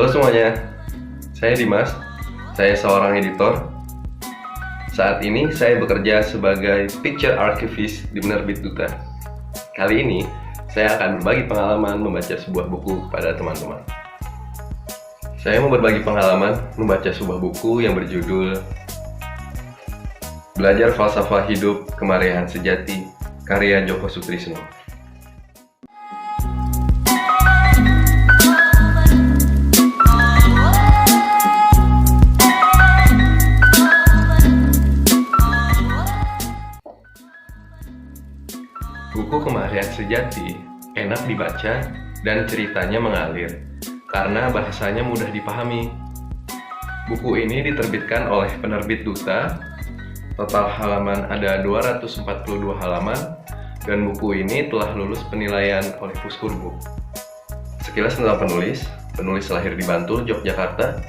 Halo semuanya, saya Dimas, saya seorang editor. Saat ini saya bekerja sebagai picture archivist di Penerbit Duta. Kali ini saya akan berbagi pengalaman membaca sebuah buku kepada teman-teman. Saya mau berbagi pengalaman membaca sebuah buku yang berjudul Belajar Falsafah Hidup Kemarihan Sejati, karya Djoko Soetrisno. Buku Kemarihan Sejati enak dibaca dan ceritanya mengalir karena bahasanya mudah dipahami. Buku ini diterbitkan oleh Penerbit Duta. Total halaman ada 242 halaman dan buku ini telah lulus penilaian oleh Puskurbook. Sekilas tentang penulis lahir di Bantul, Yogyakarta,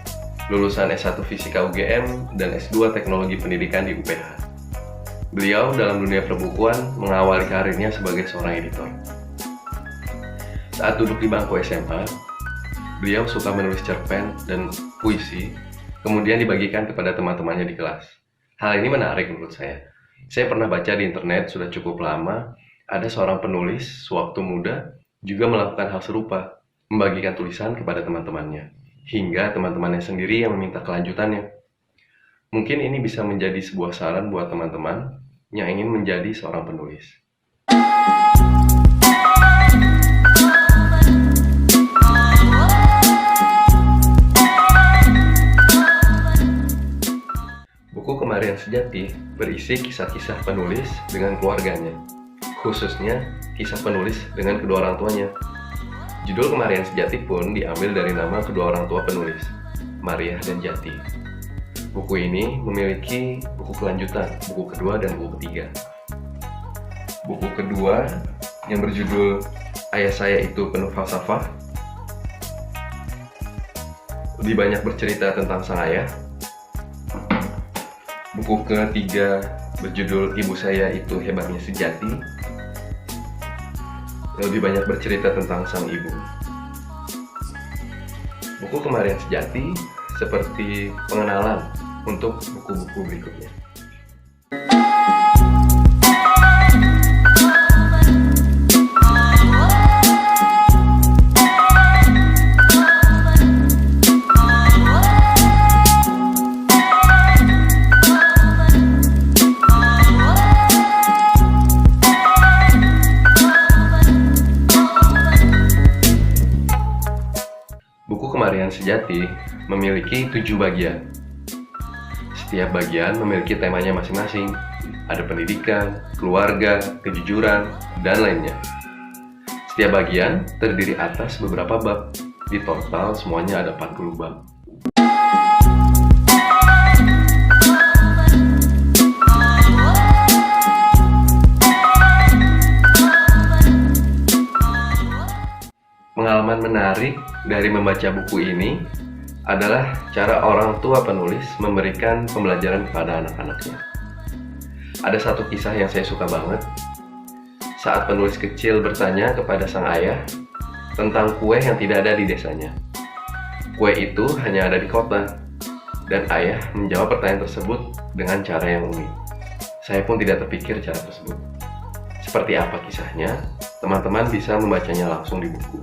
lulusan S1 Fisika UGM dan S2 Teknologi Pendidikan di UPH. Beliau dalam dunia perbukuan mengawali karirnya sebagai seorang editor. Saat duduk di bangku SMA, beliau suka menulis cerpen dan puisi, kemudian dibagikan kepada teman-temannya di kelas. Hal ini menarik menurut saya. Saya pernah baca di internet sudah cukup lama, ada seorang penulis sewaktu muda juga melakukan hal serupa, membagikan tulisan kepada teman-temannya, hingga teman-temannya sendiri yang meminta kelanjutannya. Mungkin ini bisa menjadi sebuah saran buat teman-teman yang ingin menjadi seorang penulis. Buku Kemarihan Sejati berisi kisah-kisah penulis dengan keluarganya, khususnya kisah penulis dengan kedua orang tuanya. Judul Kemarihan Sejati pun diambil dari nama kedua orang tua penulis, Mariah dan Jati. Buku ini memiliki buku kelanjutan, buku kedua dan buku ketiga. Buku kedua yang berjudul Ayah Saya Itu Penuh Falsafah lebih banyak bercerita tentang sang ayah. Buku ketiga berjudul Ibu Saya Itu Hebatnya Sejati lebih banyak bercerita tentang sang ibu. Buku Kemarihan Sejati seperti pengenalan untuk buku-buku berikutnya. Buku Kemarihan Sejati memiliki 7 bagian. Setiap bagian memiliki temanya masing-masing. Ada pendidikan, keluarga, kejujuran, dan lainnya. Setiap bagian terdiri atas beberapa bab. Di total semuanya ada 40 bab. Pengalaman menarik dari membaca buku ini adalah cara orang tua penulis memberikan pembelajaran kepada anak-anaknya. Ada satu kisah yang saya suka banget. Saat penulis kecil bertanya kepada sang ayah tentang kue yang tidak ada di desanya. Kue itu hanya ada di kota, dan ayah menjawab pertanyaan tersebut dengan cara yang unik. Saya pun tidak terpikir cara tersebut. Seperti apa kisahnya? Teman-teman bisa membacanya langsung di buku.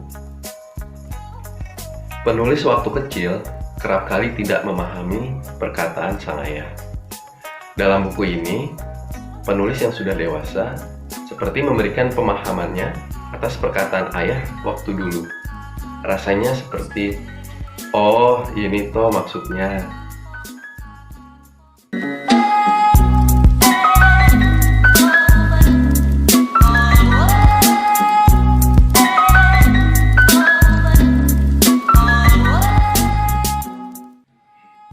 Penulis waktu kecil kerap kali tidak memahami perkataan sang ayah. Dalam buku ini, penulis yang sudah dewasa seperti memberikan pemahamannya atas perkataan ayah waktu dulu. Rasanya seperti, oh ini toh maksudnya.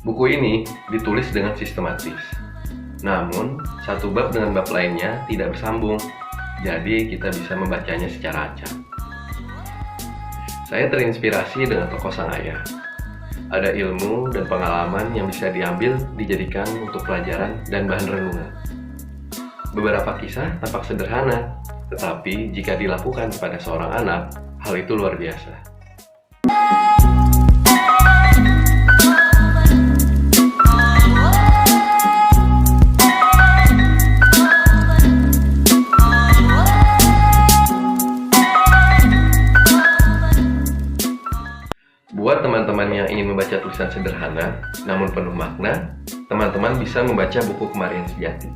Buku ini ditulis dengan sistematis. Namun, satu bab dengan bab lainnya tidak bersambung, jadi kita bisa membacanya secara acak. Saya terinspirasi dengan tokoh sang ayah. Ada ilmu dan pengalaman yang bisa diambil dijadikan untuk pelajaran dan bahan renungan. Beberapa kisah tampak sederhana, tetapi jika dilakukan kepada seorang anak, hal itu luar biasa. sederhana namun penuh makna, teman-teman bisa membaca buku Kemarian Sejati.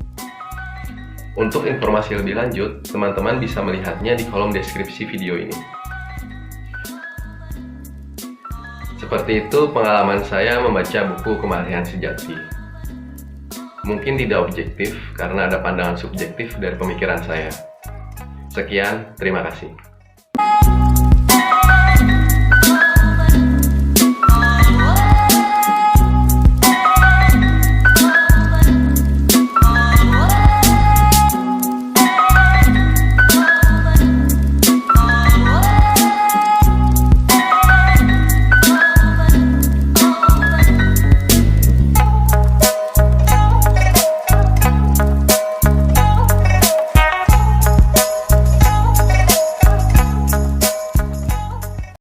Untuk informasi lebih lanjut, teman-teman bisa melihatnya di kolom deskripsi video ini. Seperti itu pengalaman saya membaca buku Kemarian Sejati. Mungkin tidak objektif karena ada pandangan subjektif dari pemikiran saya. Sekian, terima kasih.